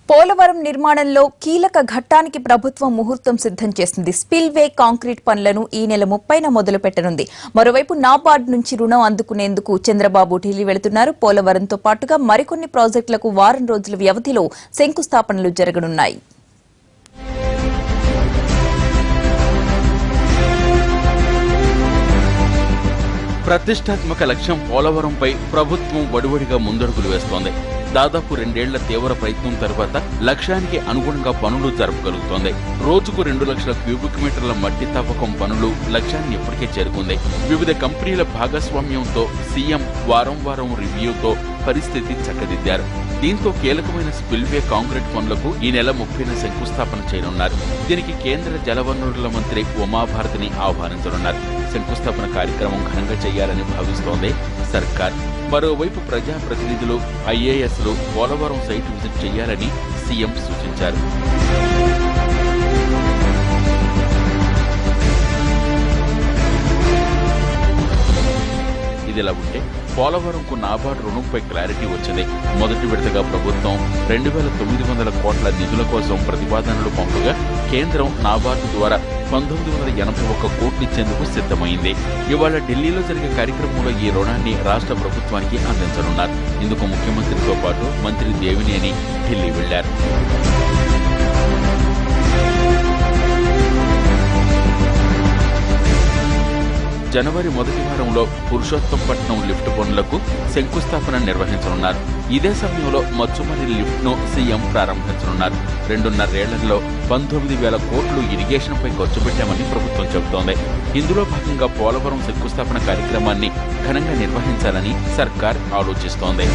పోలవరం నిర్మాణంలో కీలక ఘట్టానికి ప్రభుత్వం ముహూర్తం సిద్ధం చేసింది. స్పిల్వే కాంక్రీట్ పనులను ఈ నెల 30న మొదలు పెట్టనుంది. మరోవైపు నాబార్డ్ నుంచి రుణం అందుకునేందుకు చంద్రబాబు ఢిల్లీ వెళుతున్నారు. పోలవరంతో పాటుగా మరికొన్ని ప్రాజెక్టులకు వారం రోజుల వ్యవధిలో శంకుస్థాపనలు జరగనున్నాయి. ప్రతిష్టాత్మక లక్ష్యం పోలవరంపై ప్రభుత్వం వడివడిగా ముందడుగులు వేస్తోంది. దాదాపు 2 ఏళ్ల తీవ్ర ప్రయత్నం తర్వాత లక్ష్యానికి అనుగుణంగా పనులు జరపగలుగుతోంది. రోజుకు 2 లక్షల క్యూబిక్ మీటర్ల మట్టి తవ్వకం పనులు లక్ష్యాన్ని ఇప్పటికే చేరుకుంది. వివిధ కంపెనీల భాగస్వామ్యంతో సీఎం వారం రివ్యూతో పరిస్థితి చక్కదిద్దారు. దీంతో కీలకమైన స్పిల్వే కాంక్రీట్ పనులకు ఈ నెల 30న శంకుస్థాపన చేయనున్నారు. దీనికి కేంద్ర జలవనరుల మంత్రి ఉమాభారతిని ఆహ్వానించనున్నారు. శంకుస్థాపన కార్యక్రమం ఘనంగా చేయాలని భావిస్తోంది సర్కార్. మరోవైపు ప్రజాప్రతినిధులు, ఐఏఎస్లు పోలవరం సైట్ విజిట్ చేయాలని సీఎం సూచించారు. ఇదిలా ఉంటే పోలవరంకు నాబార్డు రుణంపై క్లారిటీ వచ్చింది. మొదటి విడతగా ప్రభుత్వం 2900 కోట్ల నిధుల కోసం ప్రతిపాదనలు పంపగా కేంద్రం నాబార్డు ద్వారా 1981 కోట్లిచ్చేందుకు సిద్ధమైంది. ఇవాళ ఢిల్లీలో జరిగే కార్యక్రమంలో ఈ రుణాన్ని రాష్ట్ర ప్రభుత్వానికి అందించనున్నారు. ఇందుకు ముఖ్యమంత్రితో పాటు మంత్రి దేవినేని ఢిల్లీ వెళ్లారు. జనవరి మొదటి వారంలో పురుషోత్తంపట్నం లిఫ్ట్ పనులకు శంకుస్థాపన నిర్వహించనున్నారు. ఇదే సమయంలో మచ్చుమర్రి లిఫ్ట్ ను సీఎం ప్రారంభించనున్నారు. 2.5 ఏళ్లలో 19,000 కోట్లు ఇరిగేషన్పై ఖర్చు పెట్టామని ప్రభుత్వం చెబుతోంది. ఇందులో భాగంగా పోలవరం శంకుస్థాపన కార్యక్రమాన్ని ఘనంగా నిర్వహించాలని సర్కార్ ఆలోచిస్తోంది.